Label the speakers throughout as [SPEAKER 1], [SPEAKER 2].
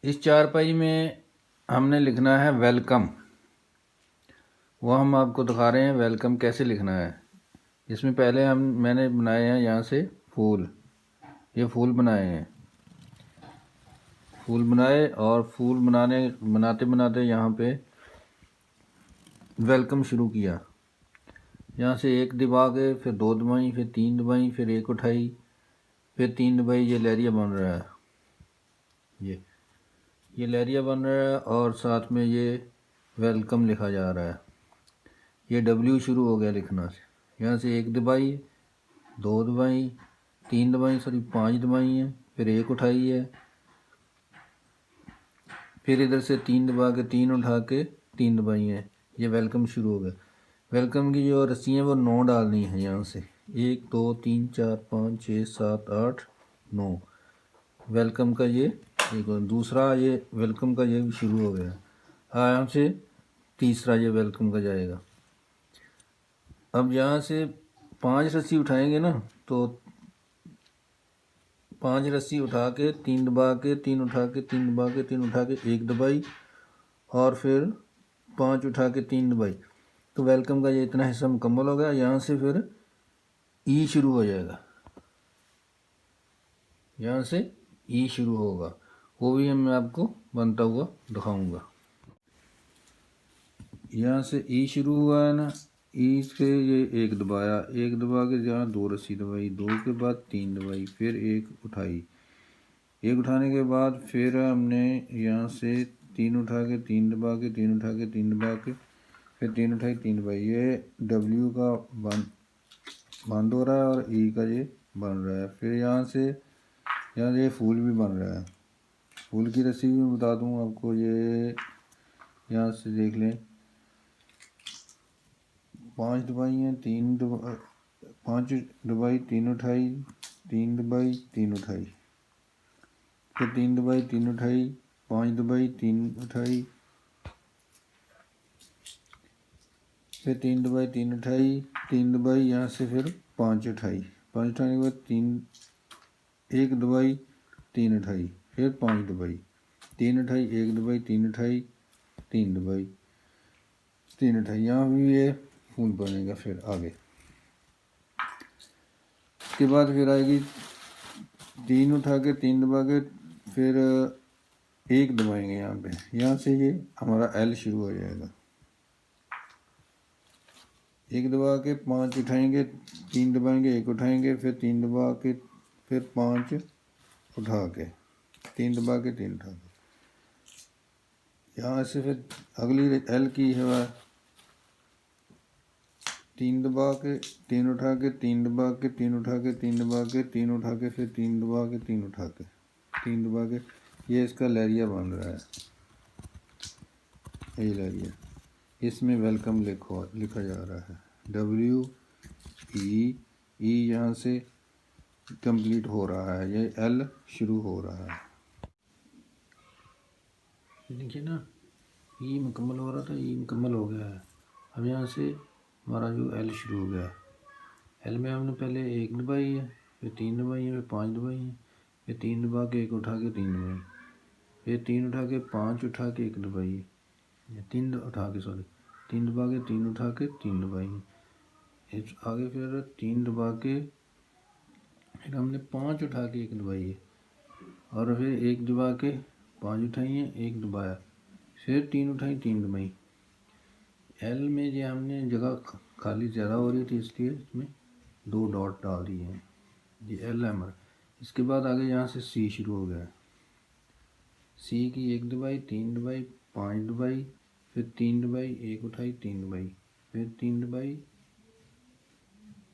[SPEAKER 1] इस चारपाई में हमने लिखना है वेलकम। वो हम आपको दिखा रहे हैं वेलकम कैसे लिखना है। इसमें पहले मैंने बनाए हैं यहाँ से फूल, ये फूल बनाए हैं। फूल बनाए और फूल बनाते बनाते यहाँ पे वेलकम शुरू किया। यहाँ से एक दबा के फिर दो दबाई, फिर तीन दबाई, फिर एक उठाई, फिर तीन दबाई। ये लहरिया बन रहा है, ये लहरिया बन रहा है और साथ में ये वेलकम लिखा जा रहा है। ये डब्ल्यू शुरू हो गया लिखना से। यहाँ से एक दबाई, दो दबाई, तीन दबाई, सॉरी 5 दबाई हैं, फिर एक उठाई है, फिर इधर से 3 दबा के 3 उठा के 3 दबाई हैं। ये वेलकम शुरू हो गया। वेलकम की जो रस्सी हैं वो 9 डालनी है। यहाँ से 1 2 3 4 5 6 7 8 9 वेलकम का ये एक दूसरा, ये वेलकम का ये भी शुरू हो गया। यहाँ से तीसरा ये वेलकम का जाएगा। अब यहाँ से 5 रस्सी उठाएंगे ना, तो 5 रस्सी उठा के 3 दबा के 3 उठा के 3 दबा के 3 उठा के 1 दबाई और फिर 5 उठा के 3 दबाई। तो वेलकम का ये इतना हिस्सा मुकम्मल हो गया। यहाँ से फिर ई शुरू हो जाएगा, यहाँ से ई शुरू होगा। वो भी मैं आपको बनता हुआ दिखाऊंगा। यहाँ से ई शुरू हुआ है ना, ई से ये एक दबाया, एक दबा के जहाँ 2 रस्सी दबाई, 2 के बाद 3 दबाई, फिर एक उठाई। एक उठाने के बाद फिर हमने यहाँ से 3 उठा के 3 दबा के 3 उठा के 3 दबा के फिर 3 उठाई 3 दबाई। ये डब्ल्यू का बंद हो रहा है और ई का ये बन रहा है। फिर यहाँ से ये फूल भी बन रहा है। फूल की रस्सी भी बता दूँ आपको। ये यहाँ से देख लें, 5 दबाई हैं, 5 दबाई 3 उठाई, 3 दबाई 3 उठाई, फिर 3 दबाई 3 उठाई, 5 दबाई 3 उठाई, फिर 3 दबाई 3 उठाई, 3 दबाई, यहाँ से फिर 5 उठाई, 5 उठाने के बाद 1 दबाई 3 उठाई, फिर 5 दबाई 3 उठाई, 1 दबाई 3 उठाई, 3 दबाई 3 उठाई। यहाँ भी ये फूल बनेगा। फिर आगे उसके बाद फिर आएगी 3 उठा के 3 दबा के फिर 1 दबाएंगे यहाँ पे। यहाँ से ये हमारा एल शुरू हो जाएगा। 1 दबा के 5 उठाएंगे, 3 दबाएंगे, 1 उठाएंगे, फिर 3 दबा के फिर 5 उठा के 3 दबा के 3 उठा के। यहाँ से फिर अगली एल की है 3 दबा के 3 उठा के 3 दबा के 3 उठा के 3 दबा के 3 उठा के फिर 3 दबा के 3 उठा के 3 दबा के। ये इसका लहरिया बन रहा है, यही लहरिया। इसमें वेलकम लिखा जा रहा है डब्ल्यू ई। यहाँ से कंप्लीट हो रहा है, ये एल शुरू हो रहा है। देखिए ना, ई मुकम्मल हो रहा था, ई मुकम्मल हो गया है। अब यहाँ से हमारा जो एल शुरू हो गया। एल में हमने पहले 1 दबाई है, फिर 3 दबाई है, फिर 5 दबाई है, फिर 3 दबा के 1 उठा के 3 दबाई, फिर 3 उठा के 5 उठा के 1 दबाई है, 3 उठा के 3 दबा के 3 उठा के 3 दबाई है। आगे फिर 3 दबा के फिर हमने 5 उठा के 1 दबाई है, और फिर 1 दबा के 5 उठाई है, 1 दबाया, फिर 3 उठाई 3 दबाई। एल में जो हमने जगह खाली ज़्यादा हो रही थी, इसलिए इसमें 2 डॉट डाल दिए हैं। ये एल है हमारा। इसके बाद आगे यहाँ से सी शुरू हो गया। सी की 1 दबाई 3 दबाई 5 दबाई, फिर 3 दबाई 1 उठाई 3 दबाई, फिर 3 दबाई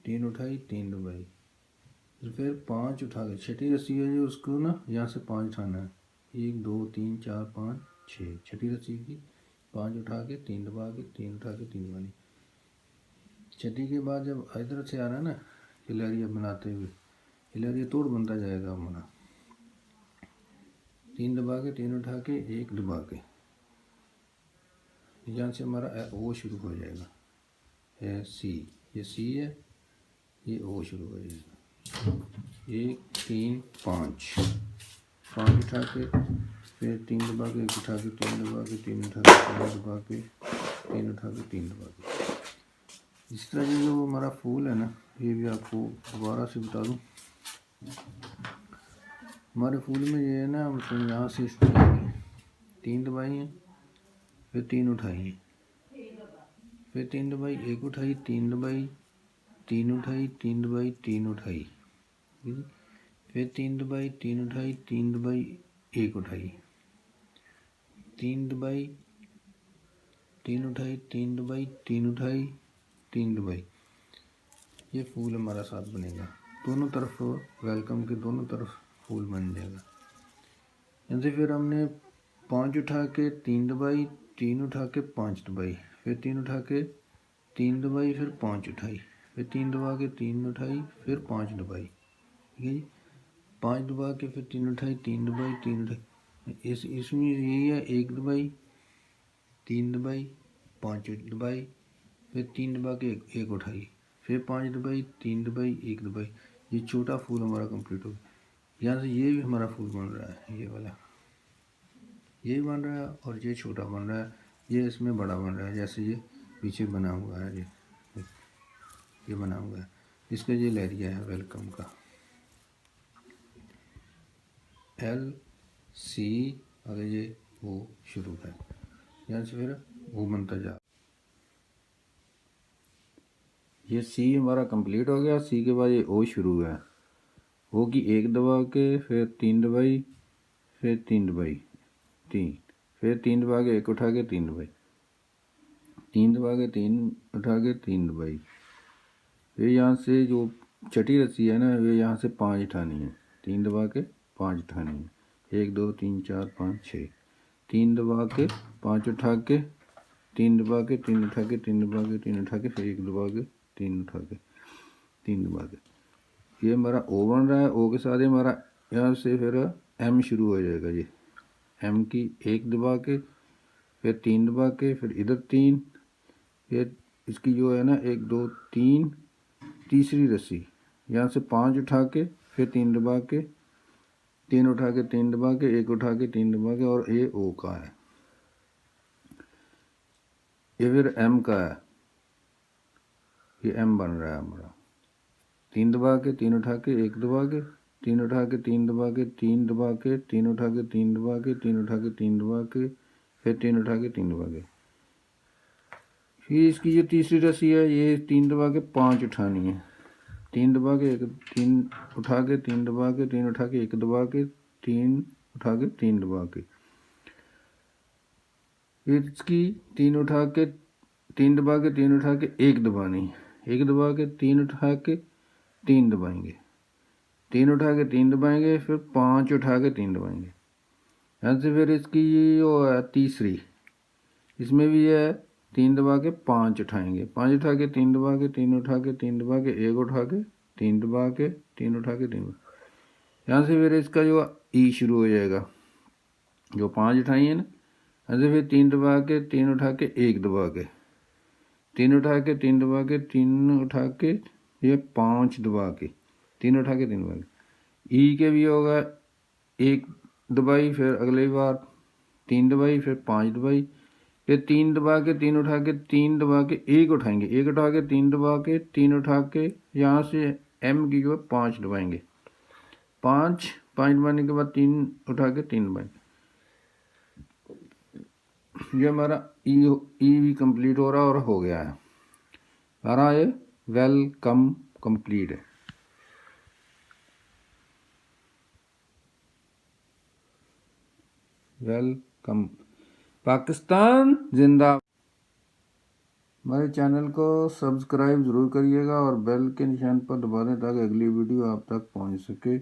[SPEAKER 1] 3 उठाई 3 दबाई, फिर 5 उठा के छठी रस्सी है जो उसको ना यहाँ से 5 उठाना है। 1 2 3 4 5 6 छठी रस्सी की 5 उठा के 3 दबा के 3 उठा के 3 दबानी। छठी के बाद जब इधर से आ रहा है ना हिलरिया बनाते हुए, हिलरिया तोड़ बनता जाएगा हमारा। 3 दबा के 3 उठा के 1 दबा के, यहाँ से हमारा ओ शुरू हो जाएगा। है सी, ये सी है, ये ओ शुरू हो जाएगा। 1 3 5 उठा के फिर 3 दबा के 1 उठा के 3 दबा के 3 उठा के 3 दबा के 3 उठा के 3 दबा के। इस तरह ये जो हमारा फूल है ना, ये भी आपको दोबारा से बता दूँ। हमारे फूल में ये है ना, मतलब यहाँ से इस तरह 3 दबाई हैं, फिर 3 उठाई हैं, फिर 3 दबाई, 1 उठाई, 3 दबाई, 3 उठाई, 3 दबाई, 3 उठाई, फिर 3 दबाई, 3 उठाई, 3 दबाई, 1 उठाई, 3 दबाई, 3 उठाई, 3 दबाई, 3 उठाई, 3 दबाई। ये फूल हमारा साथ बनेगा। दोनों तरफ वेलकम के दोनों तरफ फूल बन जाएगा। जैसे फिर हमने 5 उठा के 3 दबाई, 3 उठा के 5 दबाई, फिर 3 उठा के 3 दबाई, फिर 5 उठाई, फिर 3 दबा के 3 उठाई, फिर 5 दबाई। ठीक है जी। 5 दबा के फिर 3 उठाई, 3 दबाई, 3 उठाई। इसमें यही है, 1 दबाई, 3 दबाई, 5 दबाई, फिर 3 दबा के 1 उठाई, फिर 5 दबाई, 3 दबाई, 1 दबाई। ये छोटा फूल हमारा कंप्लीट हो गया। यहाँ से ये भी हमारा फूल बन रहा है, ये वाला ये बन रहा है, और ये छोटा बन रहा है, ये इसमें बड़ा बन रहा है। जैसे ये पीछे बना हुआ है, ये बना हुआ है, इसका ये लहरिया है वेलकम का, LC, और ये वो शुरू है। यहाँ से फिर वो बनता जा, ये C हमारा कंप्लीट हो गया। C के बाद ये O शुरू है। O की 1 दबा के फिर 3 दबाई, फिर 3 दबाई, 3, फिर 3 दबा के 1 उठा के 3 दबाई, 3 दबा के 3 उठा के 3 दबाई। फिर यहाँ से जो छठी रस्सी है ना, वे यहाँ से 5 उठानी है, 3 दबा के 5 उठानी है, 1 2 3 4 5 6, 3 दबा के 5 उठा के 3 दबा के 3 उठा के 3 दबा के 3 उठा के, फिर 1 दबा के 3 उठा के 3 दबा के। ये हमारा O बन रहा है। O के साथ ही हमारा यहाँ से फिर M शुरू हो जाएगा। ये M की 1 दबा के फिर 3 दबा के, फिर इधर 3, फिर इसकी जो है ना 1 2 3, तीसरी रस्सी यहाँ से 5 उठा के फिर 3 दबा के, 3 उठा के 3 दबा के, 1 उठा के 3 दबा के, और ये O का है। ये फिर M का है, ये M बन रहा है हमारा। 3 दबा के 3 उठा के 1 दबा के, 3 उठा के 3 दबा के, 3 दबा के 3 उठा के 3 दबा के, 3 उठा के 3 दबा के, फिर 3 उठा के 3 दबा के। फिर इसकी जो तीसरी रस्सी है, ये 3 दबा के 5 उठानी है, 3 दबा के 1 3 उठा के 3 दबा के 3 उठा के 1 दबा के 3 उठा के 3 दबा के। फिर इसकी 3 उठा के 3 दबा के 3 उठा के 1 दबानी, 1 दबा के 3 उठा के 3 दबाएंगे, 3 उठा के 3 दबाएंगे, फिर 5 उठा के 3 दबाएंगे। यहाँ से फिर इसकी वो है तीसरी, इसमें भी है 3 दबा के 5 उठाएंगे, 5 उठा के 3 दबा के 3 उठा के 3 दबा के 1 उठा के 3 दबा के 3 उठा के 3। यहाँ से फिर इसका जो E शुरू हो जाएगा, जो 5 उठाई है ना, यहाँ से फिर 3 दबा के 3 उठा के 1 दबा के, 3 उठा के 3 दबा के 3 उठा के, ये 5 दबा के 3 उठा के 3 दबा के। E के भी होगा 1 दबाई, फिर अगली बार 3 दबाई, फिर 5 दबाई, फिर 3 दबा के 3 उठा के 3 दबा के 1 उठाएंगे, 1 उठा के 3 दबा के 3 उठा के, यहाँ से M की जो 5 दबाएंगे, 5 दबाने के बाद 3 उठा के 3 दबाएंगे। ये हमारा ई भी कंप्लीट हो रहा है और हो गया है हमारा ये वेलकम कंप्लीट है। वेलकम पाकिस्तान जिंदाबाद। हमारे चैनल को सब्सक्राइब ज़रूर करिएगा और बेल के निशान पर दबा दें ताकि अगली वीडियो आप तक पहुंच सके।